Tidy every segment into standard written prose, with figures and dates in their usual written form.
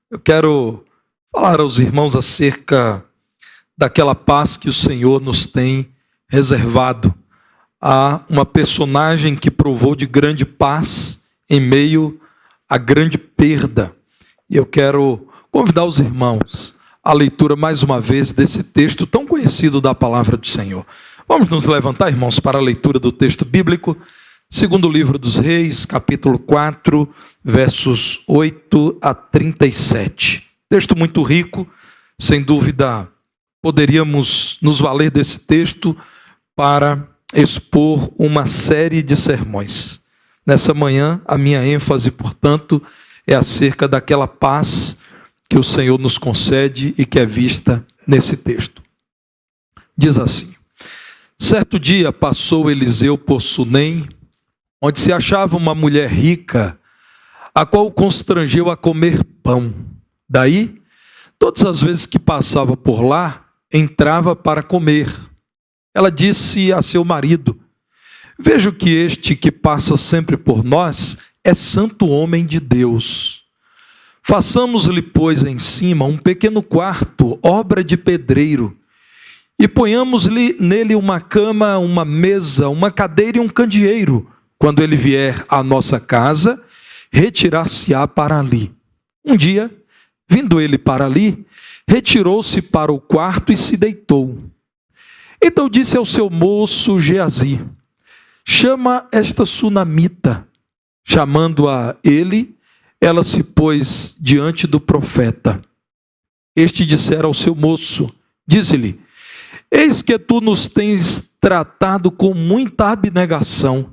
Eu quero falar aos irmãos acerca daquela paz que o Senhor nos tem reservado. Há uma personagem que provou de grande paz em meio à grande perda. E eu quero convidar os irmãos à leitura mais uma vez desse texto tão conhecido da palavra do Senhor. Vamos nos levantar, irmãos, para a leitura do texto bíblico. Segundo livro dos Reis, capítulo 4, versos 8 a 37. Texto muito rico, sem dúvida poderíamos nos valer desse texto para expor uma série de sermões. Nessa manhã, a minha ênfase, portanto, é acerca daquela paz que o Senhor nos concede e que é vista nesse texto. Diz assim: certo dia passou Eliseu por Sunem, onde se achava uma mulher rica, a qual o constrangeu a comer pão. Daí, todas as vezes que passava por lá, entrava para comer. Ela disse a seu marido: vejo que este que passa sempre por nós é santo homem de Deus. Façamos-lhe, pois, em cima um pequeno quarto, obra de pedreiro, e ponhamos-lhe nele uma cama, uma mesa, uma cadeira e um candeeiro. Quando ele vier à nossa casa, retirar-se-á para ali. Um dia, vindo ele para ali, retirou-se para o quarto e se deitou. Então disse ao seu moço Geazi: chama esta sunamita. Chamando-a ele, ela se pôs diante do profeta. Este dissera ao seu moço, dize-lhe: eis que tu nos tens tratado com muita abnegação.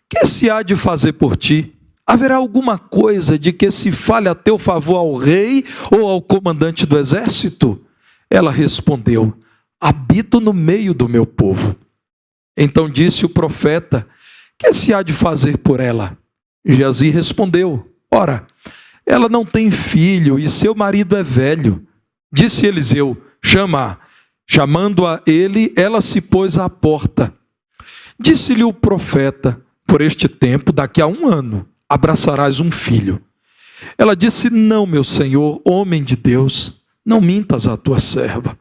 Que se há de fazer por ti? Haverá alguma coisa de que se fale a teu favor ao rei ou ao comandante do exército? Ela respondeu: habito no meio do meu povo. Então disse o profeta: que se há de fazer por ela? Geazi respondeu: ora, ela não tem filho e seu marido é velho. Disse Eliseu: chama-a. Chamando-a ele, ela se pôs à porta. Disse-lhe o profeta: por este tempo, daqui a 1 ano, abraçarás um filho. Ela disse: não, meu senhor, homem de Deus, não mintas à tua serva.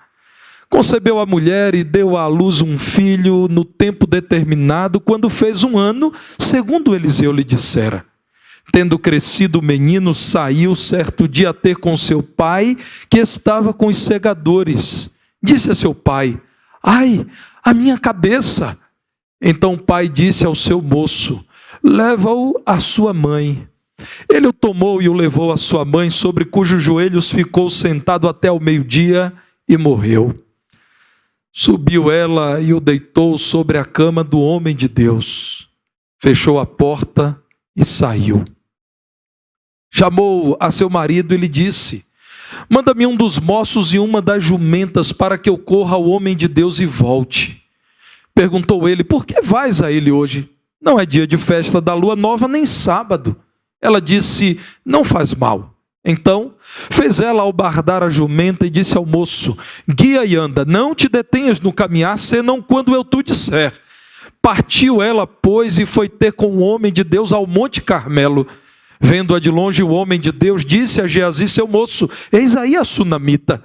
Concebeu a mulher e deu à luz um filho no tempo determinado, quando fez 1 ano, segundo Eliseu lhe dissera. Tendo crescido o menino, saiu certo dia a ter com seu pai, que estava com os segadores. Disse a seu pai: ai, a minha cabeça! Então o pai disse ao seu moço: leva-o à sua mãe. Ele o tomou e o levou à sua mãe, sobre cujos joelhos ficou sentado até o meio-dia e morreu. Subiu ela e o deitou sobre a cama do homem de Deus. Fechou a porta e saiu. Chamou a seu marido e lhe disse: manda-me um dos moços e uma das jumentas, para que eu corra ao homem de Deus e volte. Perguntou ele: por que vais a ele hoje? Não é dia de festa da lua nova, nem sábado. Ela disse: não faz mal. Então fez ela albardar a jumenta e disse ao moço: guia e anda, não te detenhas no caminhar, senão quando eu tu disser. Partiu ela, pois, e foi ter com o homem de Deus ao Monte Carmelo. Vendo-a de longe, o homem de Deus disse a Geazi, seu moço: eis aí a sunamita.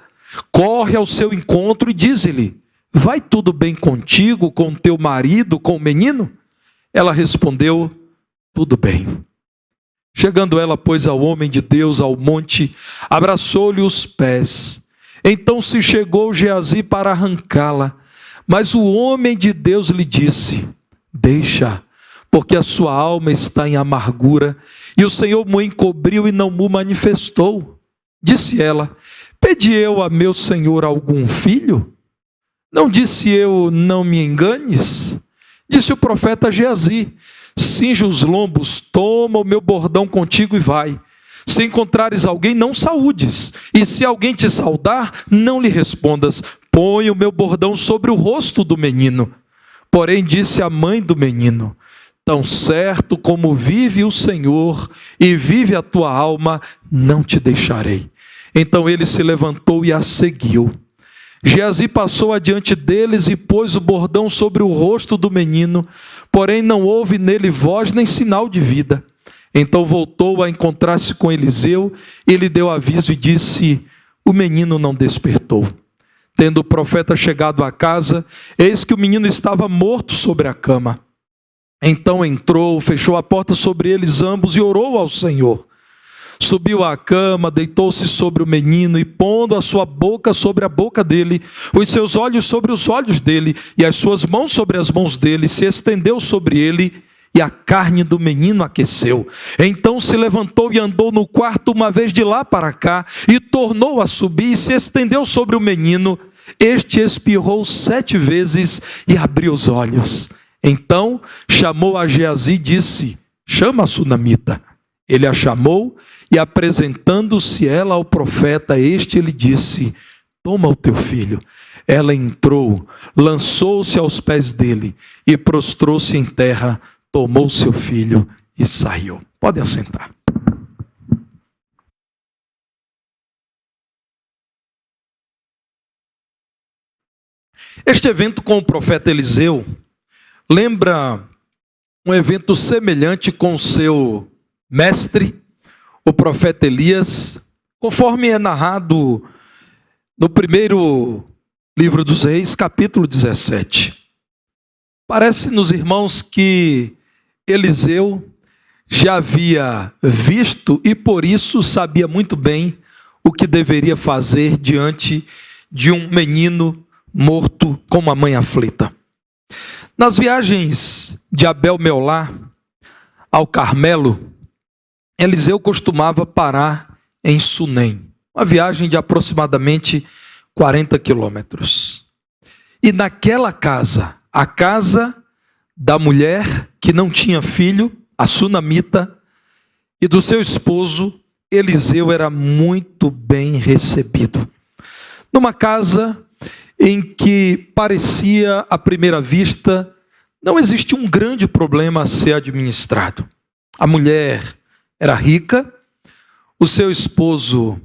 Corre ao seu encontro e dize-lhe: vai tudo bem contigo, com teu marido, com o menino? Ela respondeu: tudo bem. Chegando ela, pois, ao homem de Deus, ao monte, abraçou-lhe os pés. Então se chegou Geazi para arrancá-la. Mas o homem de Deus lhe disse: deixa, porque a sua alma está em amargura, e o Senhor mo encobriu e não mo manifestou. Disse ela: pedi eu a meu senhor algum filho? Não disse eu: não me enganes? Disse o profeta a Geazi: cinge os lombos, toma o meu bordão contigo e vai. Se encontrares alguém, não saúdes, e se alguém te saudar, não lhe respondas. Põe o meu bordão sobre o rosto do menino. Porém disse a mãe do menino: tão certo como vive o Senhor e vive a tua alma, não te deixarei. Então ele se levantou e a seguiu. Geazi passou adiante deles e pôs o bordão sobre o rosto do menino, porém não houve nele voz nem sinal de vida. Então voltou a encontrar-se com Eliseu, ele deu aviso e disse: o menino não despertou. Tendo o profeta chegado à casa, eis que o menino estava morto sobre a cama. Então entrou, fechou a porta sobre eles ambos e orou ao Senhor. Subiu à cama, deitou-se sobre o menino e, pondo a sua boca sobre a boca dele, os seus olhos sobre os olhos dele e as suas mãos sobre as mãos dele, se estendeu sobre ele e a carne do menino aqueceu. Então se levantou e andou no quarto uma vez de lá para cá e tornou a subir e se estendeu sobre o menino. Este espirrou 7 vezes e abriu os olhos. Então chamou a Geazi e disse: chama a sunamita. Ele a chamou e, apresentando-se ela ao profeta, este lhe disse: toma o teu filho. Ela entrou, lançou-se aos pés dele e prostrou-se em terra, tomou seu filho e saiu. Podem assentar. Este evento com o profeta Eliseu lembra um evento semelhante com seu mestre, o profeta Elias, conforme é narrado no primeiro livro dos Reis, capítulo 17. Parece-nos, irmãos, que Eliseu já havia visto e por isso sabia muito bem o que deveria fazer diante de um menino morto com uma mãe aflita. Nas viagens de Abel-Meolá ao Carmelo, Eliseu costumava parar em Sunem, uma viagem de aproximadamente 40 quilômetros. E naquela casa, a casa da mulher que não tinha filho, a sunamita, e do seu esposo, Eliseu era muito bem recebido. Numa casa em que parecia, à primeira vista, não existia um grande problema a ser administrado. A mulher era rica, o seu esposo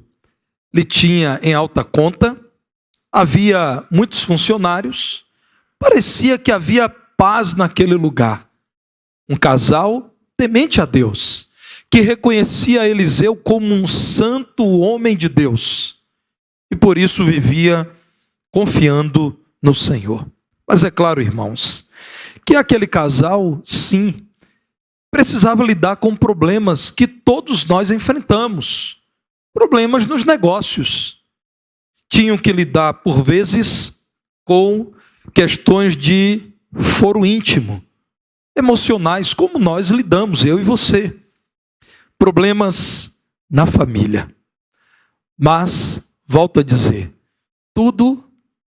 lhe tinha em alta conta, havia muitos funcionários, parecia que havia paz naquele lugar. Um casal temente a Deus, que reconhecia Eliseu como um santo homem de Deus, e por isso vivia confiando no Senhor. Mas é claro, irmãos, que aquele casal, sim, precisava lidar com problemas que todos nós enfrentamos. Problemas nos negócios. Tinham que lidar, por vezes, com questões de foro íntimo, emocionais, como nós lidamos, eu e você. Problemas na família. Mas, volto a dizer, tudo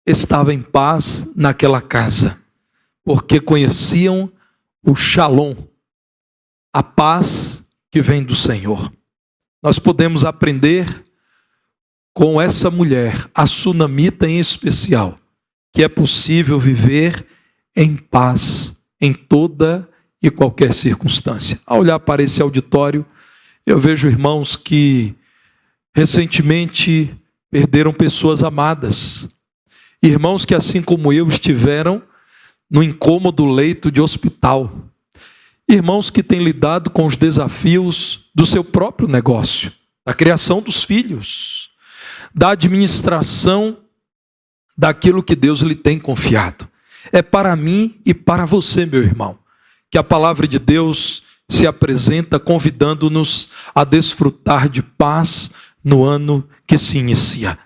estava em paz naquela casa, porque conheciam o Shalom, a paz que vem do Senhor. Nós podemos aprender com essa mulher, a sunamita em especial, que é possível viver em paz em toda e qualquer circunstância. Ao olhar para esse auditório, eu vejo irmãos que recentemente perderam pessoas amadas. Irmãos que, assim como eu, estiveram no incômodo leito de hospital. Irmãos que têm lidado com os desafios do seu próprio negócio, da criação dos filhos, da administração daquilo que Deus lhe tem confiado. É para mim e para você, meu irmão, que a palavra de Deus se apresenta convidando-nos a desfrutar de paz no ano que se inicia.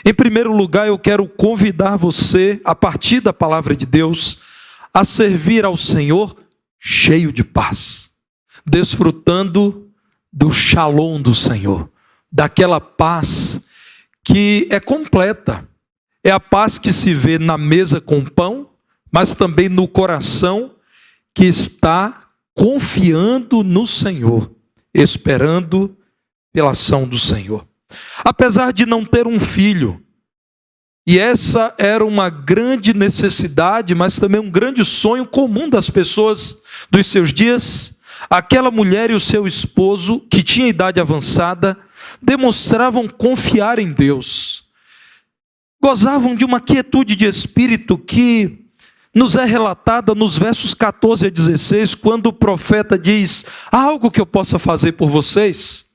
Em primeiro lugar, eu quero convidar você, a partir da palavra de Deus, a servir ao Senhor cheio de paz, desfrutando do Shalom do Senhor, daquela paz que é completa. É a paz que se vê na mesa com pão, mas também no coração que está confiando no Senhor, esperando pela ação do Senhor. Apesar de não ter um filho, e essa era uma grande necessidade, mas também um grande sonho comum das pessoas dos seus dias, aquela mulher e o seu esposo, que tinha idade avançada, demonstravam confiar em Deus. Gozavam de uma quietude de espírito que nos é relatada nos versos 14 a 16, quando o profeta diz: há algo que eu possa fazer por vocês?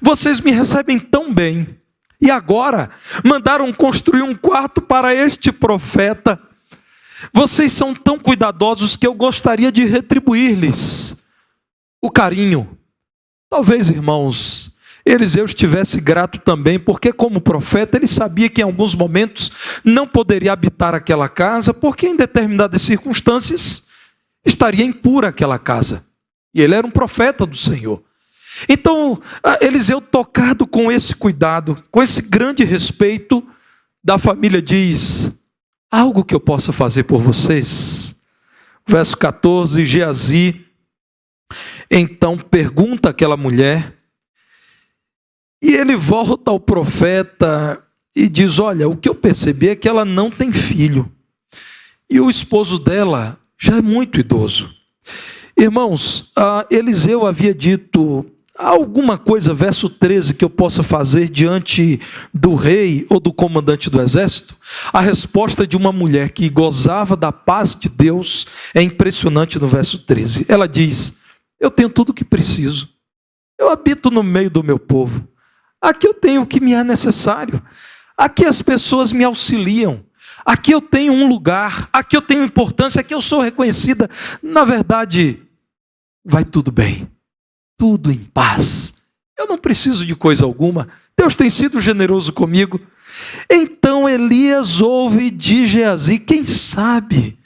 Vocês me recebem tão bem, e agora mandaram construir um quarto para este profeta. Vocês são tão cuidadosos que eu gostaria de retribuir-lhes o carinho. Talvez, irmãos, Eliseu estivesse grato também, porque como profeta ele sabia que em alguns momentos não poderia habitar aquela casa, porque em determinadas circunstâncias estaria impura aquela casa. E ele era um profeta do Senhor. Então, Eliseu, tocado com esse cuidado, com esse grande respeito da família, diz: algo que eu possa fazer por vocês? Verso 14, Geazi então pergunta àquela mulher, e ele volta ao profeta e diz: olha, o que eu percebi é que ela não tem filho, e o esposo dela já é muito idoso. Irmãos, Eliseu havia dito: há alguma coisa, verso 13, que eu possa fazer diante do rei ou do comandante do exército? A resposta de uma mulher que gozava da paz de Deus é impressionante no verso 13. Ela diz: eu tenho tudo o que preciso, eu habito no meio do meu povo, aqui eu tenho o que me é necessário, aqui as pessoas me auxiliam, aqui eu tenho um lugar, aqui eu tenho importância, aqui eu sou reconhecida. Na verdade, vai tudo bem, tudo em paz, eu não preciso de coisa alguma, Deus tem sido generoso comigo. Então Elias ouve de Geazi: quem sabe,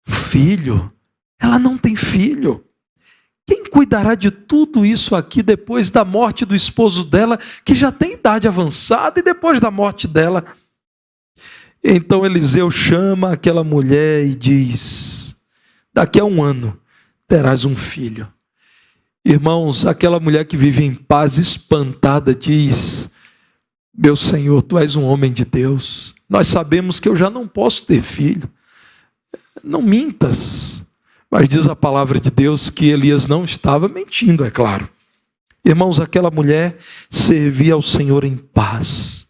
filho, ela não tem filho. Quem cuidará de tudo isso aqui depois da morte do esposo dela, que já tem idade avançada, e depois da morte dela? Então Eliseu chama aquela mulher e diz: daqui a 1 ano terás um filho. Irmãos, aquela mulher que vive em paz, espantada, diz: meu Senhor, tu és um homem de Deus, nós sabemos que eu já não posso ter filho, não mintas. Mas diz a palavra de Deus que Elias não estava mentindo, é claro. Irmãos, aquela mulher servia ao Senhor em paz,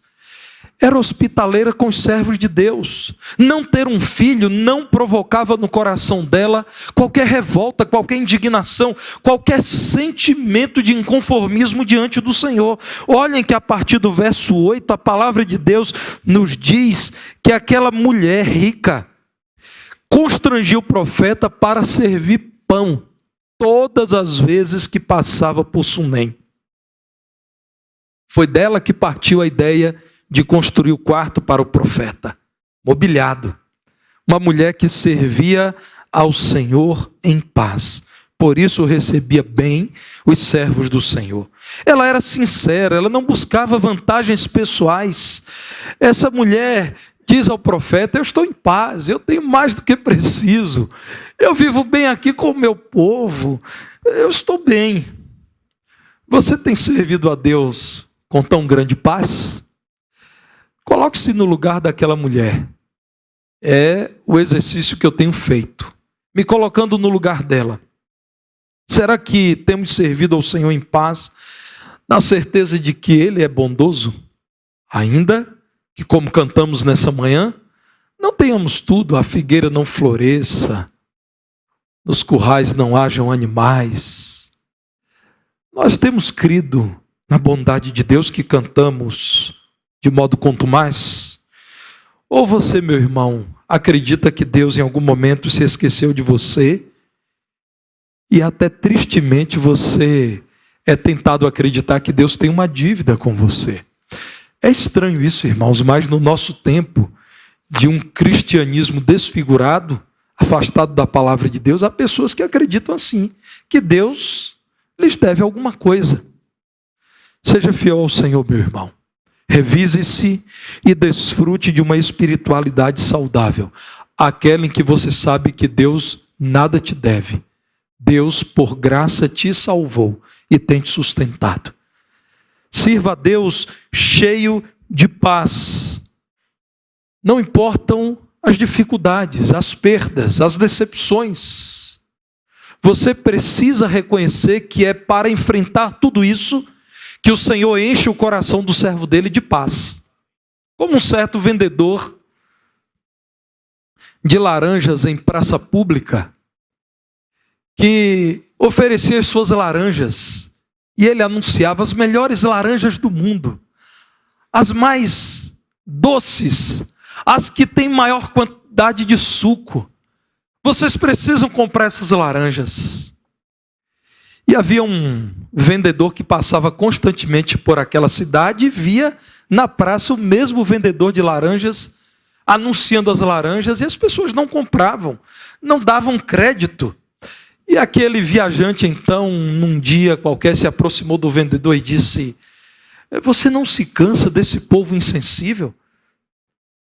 era hospitaleira com os servos de Deus. Não ter um filho não provocava no coração dela qualquer revolta, qualquer indignação, qualquer sentimento de inconformismo diante do Senhor. Olhem que a partir do verso 8, a palavra de Deus nos diz que aquela mulher rica constrangiu o profeta para servir pão todas as vezes que passava por Sunem. Foi dela que partiu a ideia de construir o quarto para o profeta, mobiliado. Uma mulher que servia ao Senhor em paz. Por isso recebia bem os servos do Senhor. Ela era sincera, ela não buscava vantagens pessoais. Essa mulher diz ao profeta: eu estou em paz, eu tenho mais do que preciso, eu vivo bem aqui com o meu povo, eu estou bem. Você tem servido a Deus com tão grande paz? Coloque-se no lugar daquela mulher. É o exercício que eu tenho feito, me colocando no lugar dela. Será que temos servido ao Senhor em paz, na certeza de que Ele é bondoso? Ainda que, como cantamos nessa manhã, não tenhamos tudo, a figueira não floresça, nos currais não hajam animais. Nós temos crido na bondade de Deus que cantamos de modo contumaz? Ou você, meu irmão, acredita que Deus em algum momento se esqueceu de você e até tristemente você é tentado acreditar que Deus tem uma dívida com você? É estranho isso, irmãos, mas no nosso tempo de um cristianismo desfigurado, afastado da palavra de Deus, há pessoas que acreditam assim, que Deus lhes deve alguma coisa. Seja fiel ao Senhor, meu irmão. Revise-se e desfrute de uma espiritualidade saudável, aquela em que você sabe que Deus nada te deve. Deus, por graça, te salvou e tem te sustentado. Sirva a Deus cheio de paz. Não importam as dificuldades, as perdas, as decepções. Você precisa reconhecer que é para enfrentar tudo isso que o Senhor enche o coração do servo dele de paz. Como um certo vendedor de laranjas em praça pública que oferecia as suas laranjas e ele anunciava as melhores laranjas do mundo, as mais doces, as que têm maior quantidade de suco. Vocês precisam comprar essas laranjas. E havia um vendedor que passava constantemente por aquela cidade e via na praça o mesmo vendedor de laranjas anunciando as laranjas, e as pessoas não compravam, não davam crédito. E aquele viajante, então, num dia qualquer, se aproximou do vendedor e disse: você não se cansa desse povo insensível?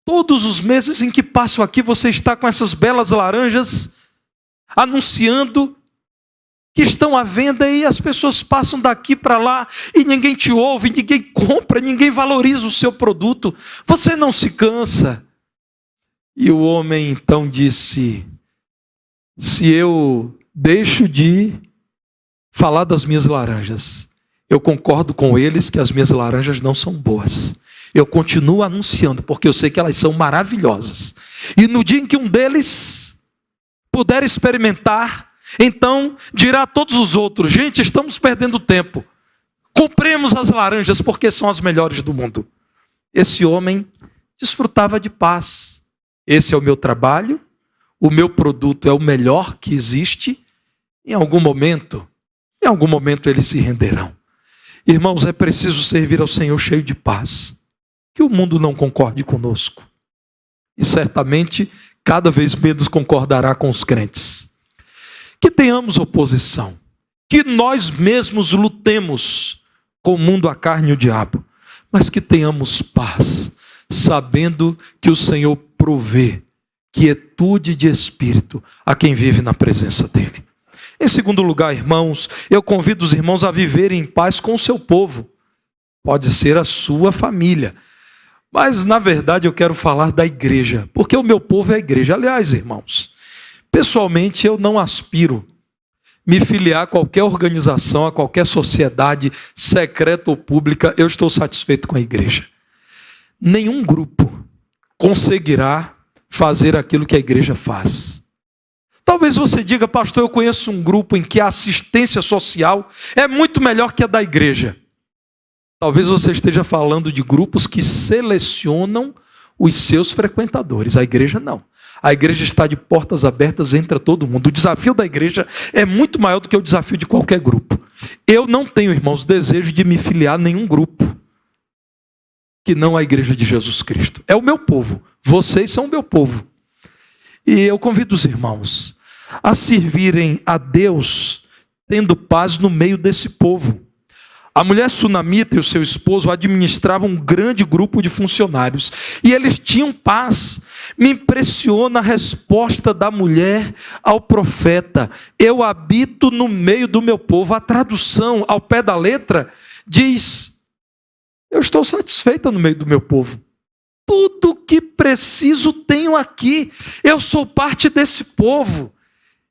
Todos os meses em que passo aqui, você está com essas belas laranjas, anunciando que estão à venda, e as pessoas passam daqui para lá, e ninguém te ouve, ninguém compra, ninguém valoriza o seu produto. Você não se cansa? E o homem então disse: se eu deixo de falar das minhas laranjas, eu concordo com eles que as minhas laranjas não são boas. Eu continuo anunciando, porque eu sei que elas são maravilhosas. E no dia em que um deles puder experimentar, então dirá a todos os outros: gente, estamos perdendo tempo. Compremos as laranjas, porque são as melhores do mundo. Esse homem desfrutava de paz. Esse é o meu trabalho, o meu produto é o melhor que existe. Em algum momento eles se renderão. Irmãos, é preciso servir ao Senhor cheio de paz. Que o mundo não concorde conosco. E certamente cada vez menos concordará com os crentes. Que tenhamos oposição. Que nós mesmos lutemos com o mundo, a carne e o diabo. Mas que tenhamos paz, sabendo que o Senhor provê quietude de espírito a quem vive na presença dele. Em segundo lugar, irmãos, eu convido os irmãos a viverem em paz com o seu povo. Pode ser a sua família, mas na verdade eu quero falar da igreja, porque o meu povo é a igreja. Aliás, irmãos, pessoalmente eu não aspiro me filiar a qualquer organização, a qualquer sociedade secreta ou pública. Eu estou satisfeito com a igreja. Nenhum grupo conseguirá fazer aquilo que a igreja faz. Talvez você diga: pastor, eu conheço um grupo em que a assistência social é muito melhor que a da igreja. Talvez você esteja falando de grupos que selecionam os seus frequentadores. A igreja não. A igreja está de portas abertas, entra todo mundo. O desafio da igreja é muito maior do que o desafio de qualquer grupo. Eu não tenho, irmãos, desejo de me filiar a nenhum grupo que não a igreja de Jesus Cristo. É o meu povo. Vocês são o meu povo. E eu convido os irmãos a servirem a Deus tendo paz no meio desse povo. A mulher sunamita e o seu esposo administravam um grande grupo de funcionários e eles tinham paz. Me impressiona a resposta da mulher ao profeta: eu habito no meio do meu povo. A tradução ao pé da letra diz: eu estou satisfeita no meio do meu povo. Tudo que preciso tenho aqui. Eu sou parte desse povo.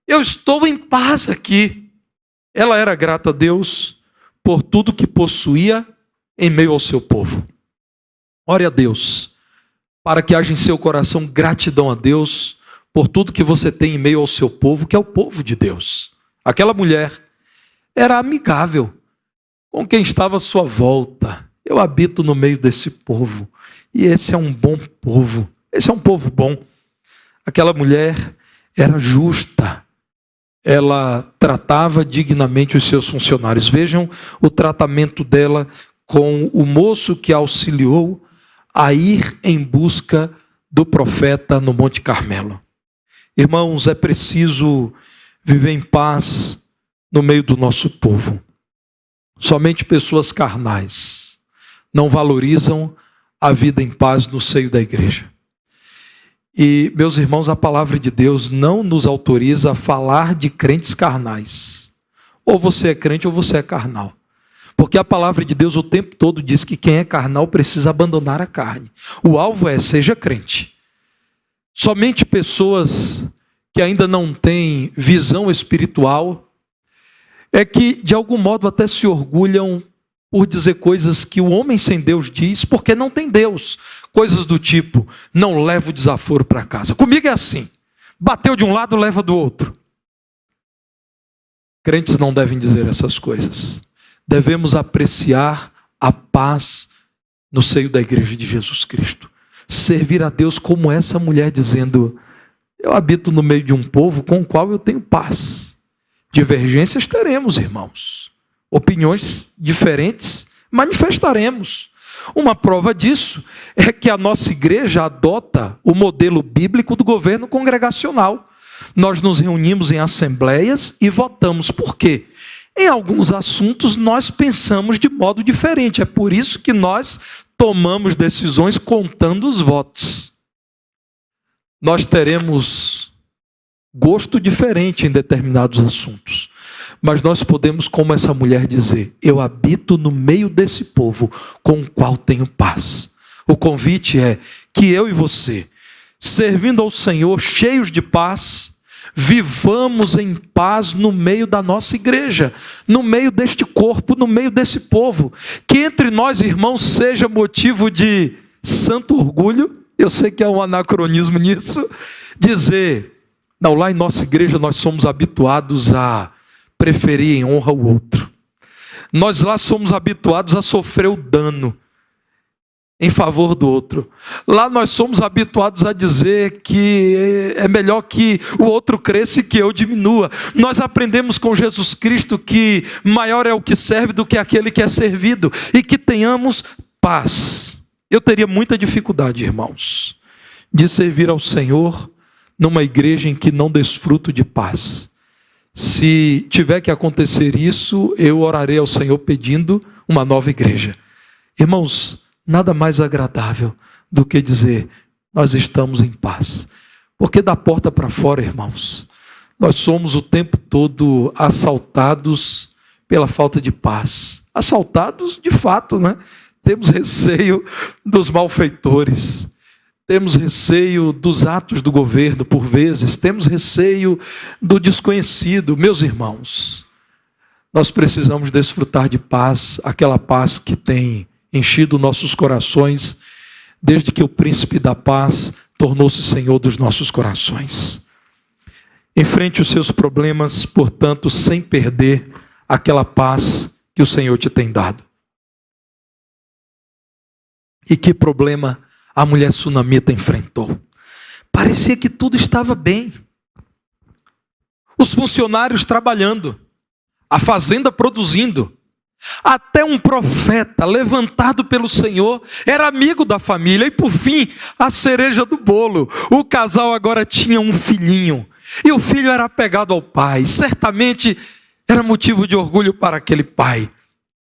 Eu estou em paz aqui. Ela era grata a Deus por tudo que possuía em meio ao seu povo. Ore a Deus, para que haja em seu coração gratidão a Deus por tudo que você tem em meio ao seu povo, que é o povo de Deus. Aquela mulher era amigável com quem estava à sua volta. Eu habito no meio desse povo, e esse é um bom povo, esse é um povo bom. Aquela mulher era justa. Ela tratava dignamente os seus funcionários. Vejam o tratamento dela com o moço que auxiliou a ir em busca do profeta no Monte Carmelo. Irmãos, é preciso viver em paz no meio do nosso povo. Somente pessoas carnais não valorizam a vida em paz no seio da igreja. E, meus irmãos, a palavra de Deus não nos autoriza a falar de crentes carnais. Ou você é crente ou você é carnal. Porque a palavra de Deus o tempo todo diz que quem é carnal precisa abandonar a carne. O alvo é: seja crente. Somente pessoas que ainda não têm visão espiritual é que, de algum modo, até se orgulham por dizer coisas que o homem sem Deus diz, porque não tem Deus. Coisas do tipo, não leva o desaforo para casa. Comigo é assim, bateu de um lado, leva do outro. Crentes não devem dizer essas coisas. Devemos apreciar a paz no seio da igreja de Jesus Cristo. Servir a Deus como essa mulher dizendo, eu habito no meio de um povo com o qual eu tenho paz. Divergências teremos, irmãos. Opiniões diferentes manifestaremos. Uma prova disso é que a nossa igreja adota o modelo bíblico do governo congregacional. Nós nos reunimos em assembleias e votamos. Por quê? Em alguns assuntos nós pensamos de modo diferente. É por isso que nós tomamos decisões contando os votos. Nós teremos gosto diferente em determinados assuntos. Mas nós podemos, como essa mulher, dizer, eu habito no meio desse povo com o qual tenho paz. O convite é que eu e você, servindo ao Senhor, cheios de paz, vivamos em paz no meio da nossa igreja, no meio deste corpo, no meio desse povo. Que entre nós, irmãos, seja motivo de santo orgulho. Eu sei que é um anacronismo nisso, dizer, não, lá em nossa igreja nós somos habituados a preferir em honra o outro. Nós lá somos habituados a sofrer o dano em favor do outro. Lá nós somos habituados a dizer que é melhor que o outro cresça e que eu diminua. Nós aprendemos com Jesus Cristo que maior é o que serve do que aquele que é servido, e que tenhamos paz. Eu teria muita dificuldade, irmãos, de servir ao Senhor numa igreja em que não desfruto de paz. Se tiver que acontecer isso, eu orarei ao Senhor pedindo uma nova igreja. Irmãos, nada mais agradável do que dizer, nós estamos em paz. Porque da porta para fora, irmãos, nós somos o tempo todo assaltados pela falta de paz. Assaltados de fato, né? Temos receio dos malfeitores. Temos receio dos atos do governo, por vezes. Temos receio do desconhecido. Meus irmãos, nós precisamos desfrutar de paz, aquela paz que tem enchido nossos corações, desde que o príncipe da paz tornou-se senhor dos nossos corações. Enfrente os seus problemas, portanto, sem perder aquela paz que o Senhor te tem dado. E que problema a mulher sunamita enfrentou? Parecia que tudo estava bem. Os funcionários trabalhando, a fazenda produzindo. Até um profeta levantado pelo Senhor era amigo da família. E por fim, a cereja do bolo. O casal agora tinha um filhinho. E o filho era apegado ao pai. Certamente era motivo de orgulho para aquele pai.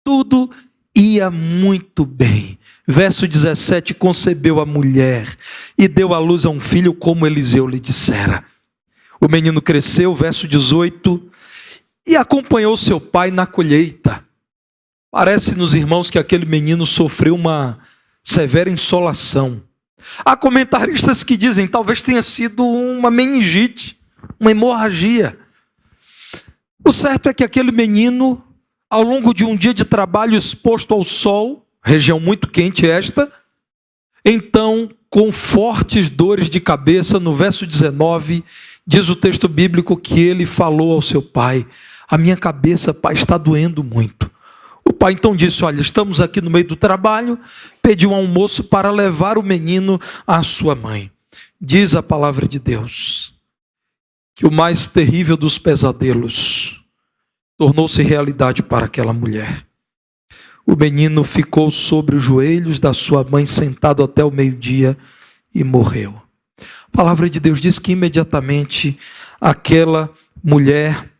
Tudo ia muito bem. Verso 17, concebeu a mulher e deu à luz a um filho, como Eliseu lhe dissera. O menino cresceu, verso 18, e acompanhou seu pai na colheita. Parece-nos, irmãos, que aquele menino sofreu uma severa insolação. Há comentaristas que dizem, talvez tenha sido uma meningite, uma hemorragia. O certo é que aquele menino, ao longo de um dia de trabalho exposto ao sol, região muito quente esta, então, com fortes dores de cabeça, no verso 19, diz o texto bíblico que ele falou ao seu pai, a minha cabeça, pai, está doendo muito. O pai então disse, olha, estamos aqui no meio do trabalho, pediu um almoço para levar o menino à sua mãe. Diz a palavra de Deus, que o mais terrível dos pesadelos tornou-se realidade para aquela mulher. O menino ficou sobre os joelhos da sua mãe, sentado até o meio-dia, e morreu. A palavra de Deus diz que imediatamente aquela mulher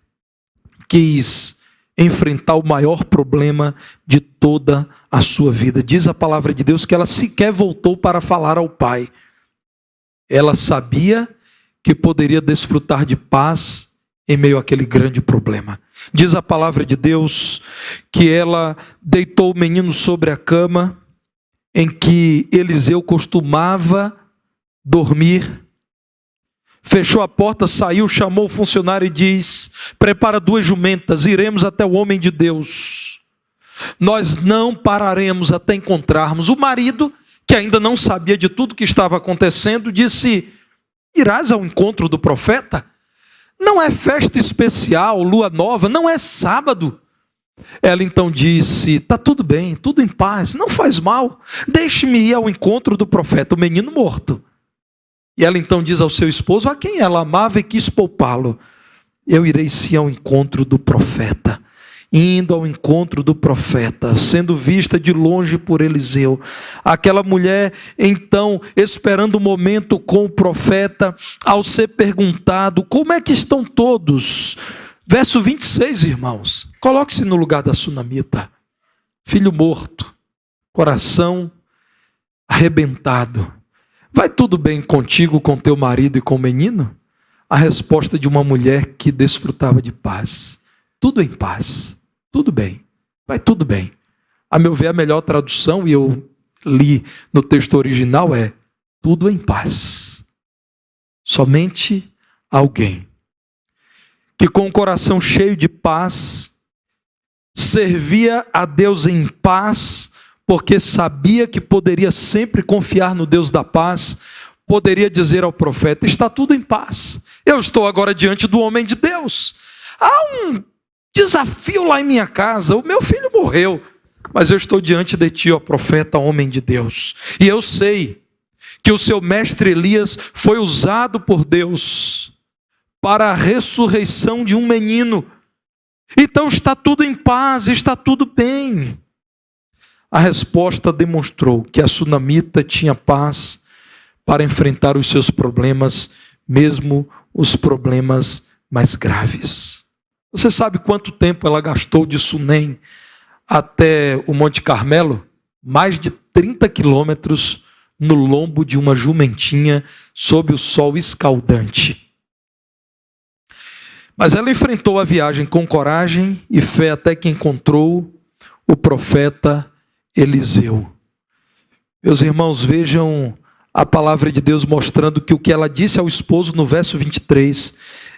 quis enfrentar o maior problema de toda a sua vida. Diz a palavra de Deus que ela sequer voltou para falar ao pai. Ela sabia que poderia desfrutar de paz em meio àquele grande problema. Diz a palavra de Deus que ela deitou o menino sobre a cama em que Eliseu costumava dormir, fechou a porta, saiu, chamou o funcionário e diz, prepara 2 jumentas, iremos até o homem de Deus. Nós não pararemos até encontrarmos. O marido, que ainda não sabia de tudo que estava acontecendo, disse: irás ao encontro do profeta? Não é festa especial, lua nova, não é sábado. Ela então disse: está tudo bem, tudo em paz, não faz mal, deixe-me ir ao encontro do profeta, o menino morto. E ela então diz ao seu esposo, a quem ela amava e quis poupá-lo: eu irei sim ao encontro do profeta. Indo ao encontro do profeta, sendo vista de longe por Eliseu. Aquela mulher, então, esperando o momento com o profeta, ao ser perguntado, como é que estão todos? Verso 26, irmãos, coloque-se no lugar da sunamita. Filho morto, coração arrebentado. Vai tudo bem contigo, com teu marido e com o menino? A resposta de uma mulher que desfrutava de paz. Tudo em paz. Tudo bem, vai tudo bem. A meu ver, a melhor tradução, e eu li no texto original, é tudo em paz. Somente alguém que com o coração cheio de paz, servia a Deus em paz, porque sabia que poderia sempre confiar no Deus da paz, poderia dizer ao profeta: está tudo em paz. Eu estou agora diante do homem de Deus. Há um desafio lá em minha casa, o meu filho morreu, mas eu estou diante de ti, ó profeta, homem de Deus, e eu sei que o seu mestre Elias foi usado por Deus para a ressurreição de um menino, então está tudo em paz, está tudo bem. A resposta demonstrou que a sunamita tinha paz para enfrentar os seus problemas, mesmo os problemas mais graves. Você sabe quanto tempo ela gastou de Sunem até o Monte Carmelo? Mais de 30 quilômetros no lombo de uma jumentinha sob o sol escaldante. Mas ela enfrentou a viagem com coragem e fé até que encontrou o profeta Eliseu. Meus irmãos, vejam a palavra de Deus mostrando que o que ela disse ao esposo no verso 23,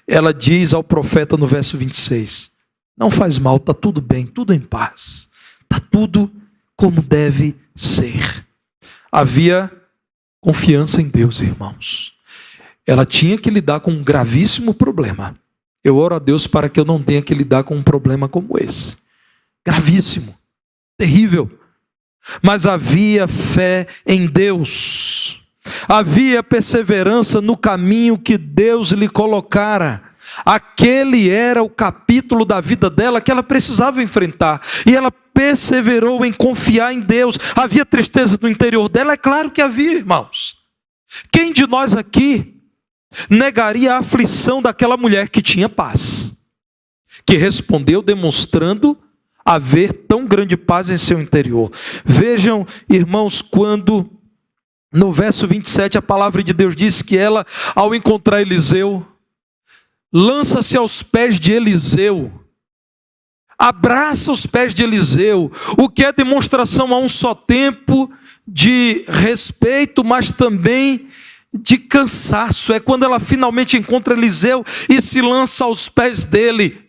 ela diz ao profeta no verso 26. Não faz mal, está tudo bem, tudo em paz. Está tudo como deve ser. Havia confiança em Deus, irmãos. Ela tinha que lidar com um gravíssimo problema. Eu oro a Deus para que eu não tenha que lidar com um problema como esse. Gravíssimo, terrível. Mas havia fé em Deus. Havia perseverança no caminho que Deus lhe colocara. Aquele era o capítulo da vida dela que ela precisava enfrentar. E ela perseverou em confiar em Deus. Havia tristeza no interior dela? É claro que havia, irmãos. Quem de nós aqui negaria a aflição daquela mulher que tinha paz? Que respondeu demonstrando haver tão grande paz em seu interior. Vejam, irmãos, quando no verso 27 a palavra de Deus diz que ela, ao encontrar Eliseu, lança-se aos pés de Eliseu, abraça os pés de Eliseu, o que é demonstração a um só tempo de respeito, mas também de cansaço. É quando ela finalmente encontra Eliseu e se lança aos pés dele.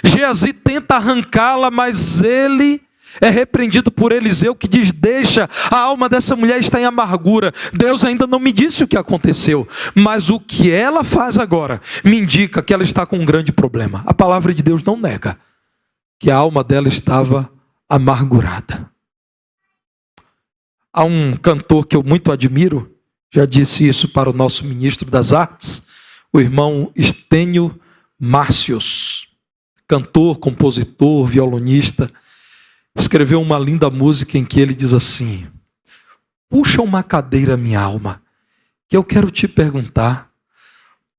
Geazi tenta arrancá-la, mas ele é repreendido por Eliseu, que diz: deixa, a alma dessa mulher está em amargura. Deus ainda não me disse o que aconteceu, mas o que ela faz agora me indica que ela está com um grande problema. A palavra de Deus não nega que a alma dela estava amargurada. Há um cantor que eu muito admiro, já disse isso para o nosso ministro das artes, o irmão Estênio Márcios. Cantor, compositor, violonista, escreveu uma linda música em que ele diz assim: puxa uma cadeira, minha alma, que eu quero te perguntar,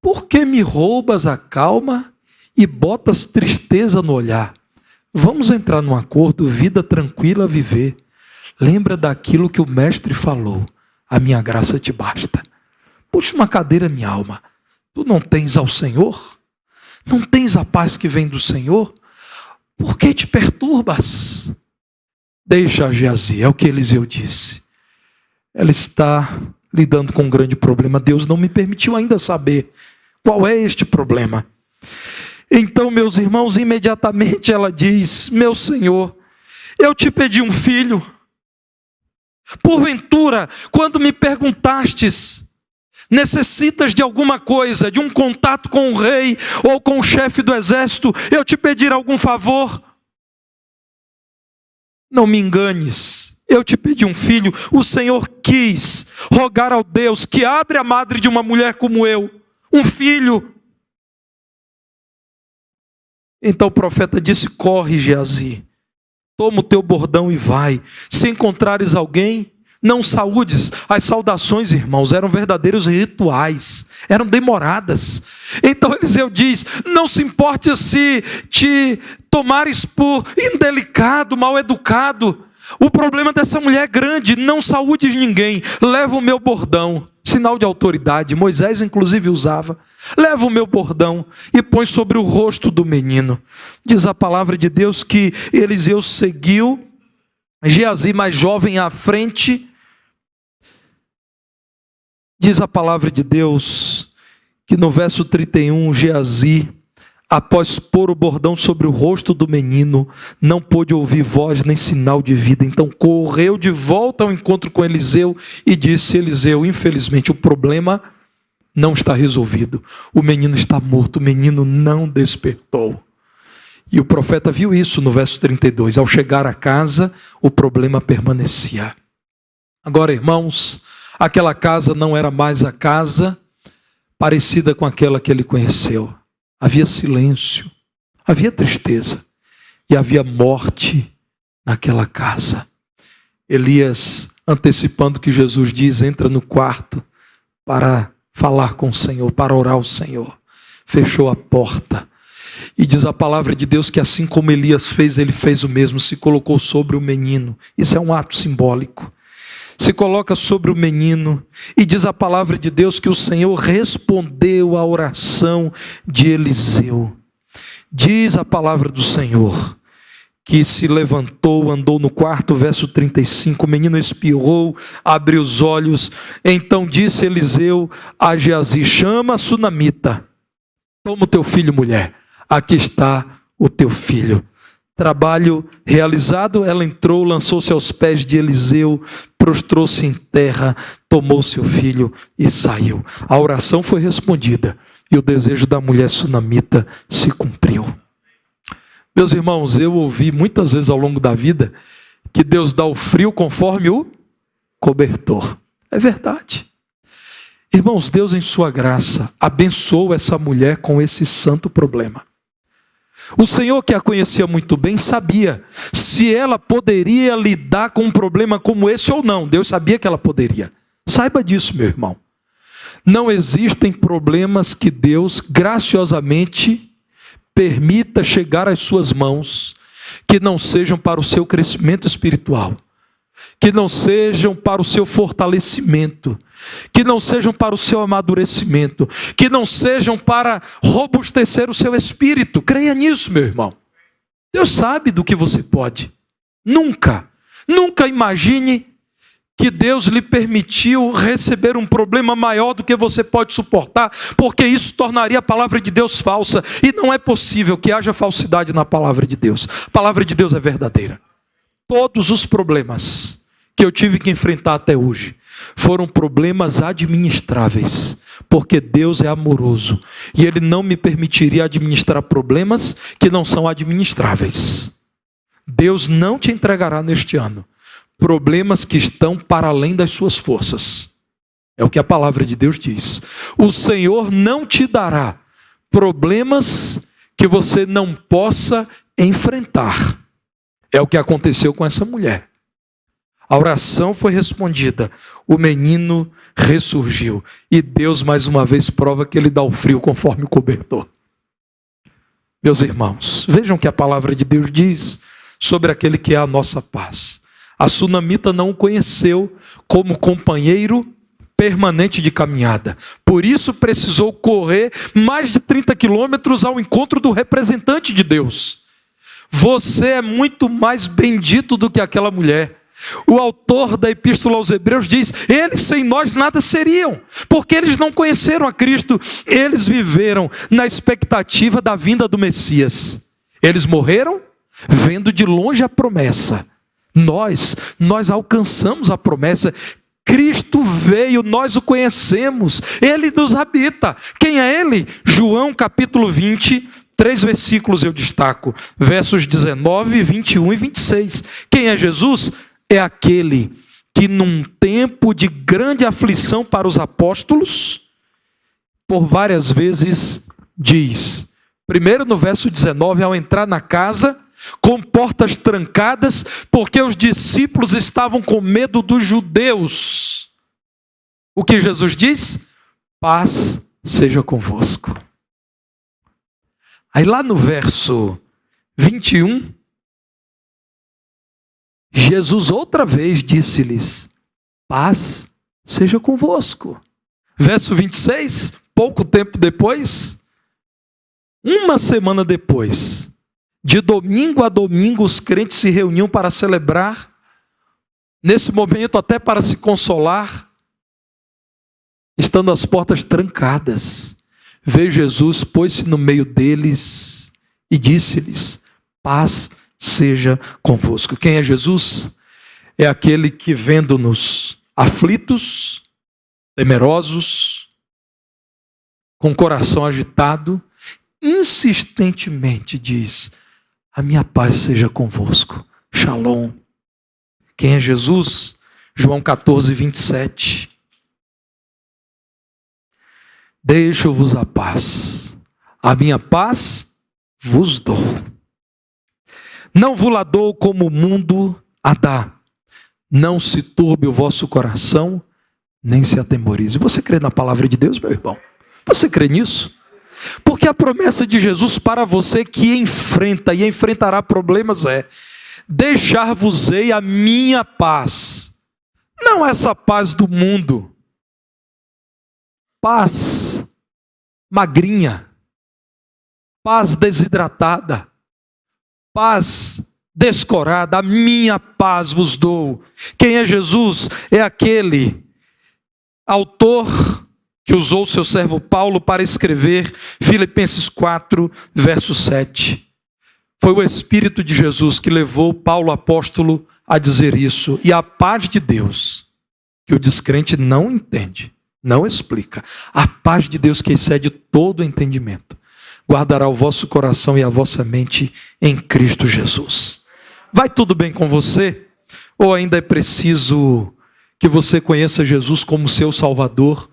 por que me roubas a calma e botas tristeza no olhar? Vamos entrar num acordo, vida tranquila viver. Lembra daquilo que o mestre falou, a minha graça te basta. Puxa uma cadeira, minha alma, tu não tens ao Senhor? Não tens a paz que vem do Senhor? Por que te perturbas? Deixa, Geazi, é o que Eliseu disse. Ela está lidando com um grande problema. Deus não me permitiu ainda saber qual é este problema. Então, meus irmãos, imediatamente ela diz: meu Senhor, eu te pedi um filho. Porventura, quando me perguntastes, necessitas de alguma coisa, de um contato com o rei ou com o chefe do exército, eu te pedir algum favor? Não me enganes, eu te pedi um filho. O Senhor quis rogar ao Deus que abre a madre de uma mulher como eu, um filho. Então o profeta disse: corre, Geazi, toma o teu bordão e vai. Se encontrares alguém, não saúdes. As saudações, irmãos, eram verdadeiros rituais, eram demoradas. Então Eliseu diz: não se importe se te tomares por indelicado, mal educado. O problema dessa mulher é grande. Não saúdes ninguém. Leva o meu bordão, sinal de autoridade. Moisés inclusive usava. Leva o meu bordão e põe sobre o rosto do menino. Diz a palavra de Deus que Eliseu seguiu, Geazi mais jovem à frente. Diz a palavra de Deus que no verso 31, Geazi, após pôr o bordão sobre o rosto do menino, não pôde ouvir voz nem sinal de vida. Então correu de volta ao encontro com Eliseu e disse: Eliseu, infelizmente o problema não está resolvido. O menino está morto, o menino não despertou. E o profeta viu isso no verso 32. Ao chegar a casa, o problema permanecia. Agora, irmãos, aquela casa não era mais a casa parecida com aquela que ele conheceu. Havia silêncio, havia tristeza e havia morte naquela casa. Elias, antecipando o que Jesus diz, entra no quarto para falar com o Senhor, para orar ao Senhor. Fechou a porta. E diz a palavra de Deus que assim como Elias fez, ele fez o mesmo, se colocou sobre o menino. Isso é um ato simbólico. Se coloca sobre o menino e diz a palavra de Deus que o Senhor respondeu à oração de Eliseu. Diz a palavra do Senhor que se levantou, andou no quarto, verso 35, o menino espirrou, abriu os olhos. Então disse Eliseu a Geazi: chama a sunamita, toma o teu filho, mulher, aqui está o teu filho. Trabalho realizado, ela entrou, lançou-se aos pés de Eliseu, prostrou-se em terra, tomou seu filho e saiu. A oração foi respondida e o desejo da mulher sunamita se cumpriu. Meus irmãos, eu ouvi muitas vezes ao longo da vida que Deus dá o frio conforme o cobertor. É verdade. Irmãos, Deus em sua graça abençoou essa mulher com esse santo problema. O Senhor, que a conhecia muito bem, sabia se ela poderia lidar com um problema como esse ou não. Deus sabia que ela poderia. Saiba disso, meu irmão. Não existem problemas que Deus graciosamente permita chegar às suas mãos que não sejam para o seu crescimento espiritual, que não sejam para o seu fortalecimento, que não sejam para o seu amadurecimento, que não sejam para robustecer o seu espírito. Creia nisso, meu irmão. Deus sabe do que você pode. Nunca imagine que Deus lhe permitiu receber um problema maior do que você pode suportar, porque isso tornaria a palavra de Deus falsa, e não é possível que haja falsidade na palavra de Deus. A palavra de Deus é verdadeira. Todos os problemas que eu tive que enfrentar até hoje foram problemas administráveis, porque Deus é amoroso e Ele não me permitiria administrar problemas que não são administráveis. Deus não te entregará neste ano problemas que estão para além das suas forças. É o que a palavra de Deus diz. O Senhor não te dará problemas que você não possa enfrentar. É o que aconteceu com essa mulher. A oração foi respondida, o menino ressurgiu. E Deus mais uma vez prova que Ele dá o frio conforme o cobertor. Meus irmãos, vejam o que a palavra de Deus diz sobre aquele que é a nossa paz. A sunamita não o conheceu como companheiro permanente de caminhada. Por isso precisou correr mais de 30 quilômetros ao encontro do representante de Deus. Você é muito mais bendito do que aquela mulher. O autor da Epístola aos Hebreus diz: eles sem nós nada seriam, porque eles não conheceram a Cristo, eles viveram na expectativa da vinda do Messias. Eles morreram vendo de longe a promessa, Nós alcançamos a promessa. Cristo veio, nós o conhecemos, Ele nos habita. Quem é Ele? João capítulo 20, 3 versículos eu destaco, versos 19, 21 e 26. Quem é Jesus? É aquele que num tempo de grande aflição para os apóstolos, por várias vezes diz, primeiro no verso 19, ao entrar na casa, com portas trancadas, porque os discípulos estavam com medo dos judeus. O que Jesus diz? Paz seja convosco. Aí lá no verso 21, Jesus outra vez disse-lhes, paz seja convosco. Verso 26, pouco tempo depois, uma semana depois, de domingo a domingo, os crentes se reuniam para celebrar, nesse momento até para se consolar, estando as portas trancadas. Veio Jesus, pôs-se no meio deles e disse-lhes, paz seja convosco. Quem é Jesus? É aquele que vendo-nos aflitos, temerosos, com o coração agitado, insistentemente diz, a minha paz seja convosco. Shalom. Quem é Jesus? João 14, 27. Deixo-vos a paz. A minha paz vos dou. Não vos la dou como o mundo a dá. Não se turbe o vosso coração, nem se atemorize. Você crê na palavra de Deus, meu irmão? Você crê nisso? Porque a promessa de Jesus para você que enfrenta e enfrentará problemas é, deixar-vos-ei a minha paz. Não essa paz do mundo. Paz magrinha. Paz desidratada. Paz descorada. A minha paz vos dou. Quem é Jesus? É aquele autor que usou seu servo Paulo para escrever Filipenses 4, verso 7. Foi o Espírito de Jesus que levou Paulo apóstolo a dizer isso. E a paz de Deus, que o descrente não entende, não explica, a paz de Deus que excede todo entendimento, guardará o vosso coração e a vossa mente em Cristo Jesus. Vai tudo bem com você? Ou ainda é preciso que você conheça Jesus como seu Salvador,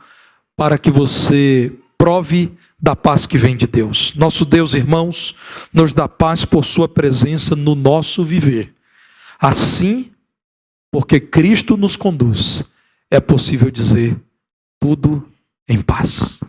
para que você prove da paz que vem de Deus? Nosso Deus, irmãos, nos dá paz por sua presença no nosso viver. Assim, porque Cristo nos conduz, é possível dizer tudo em paz.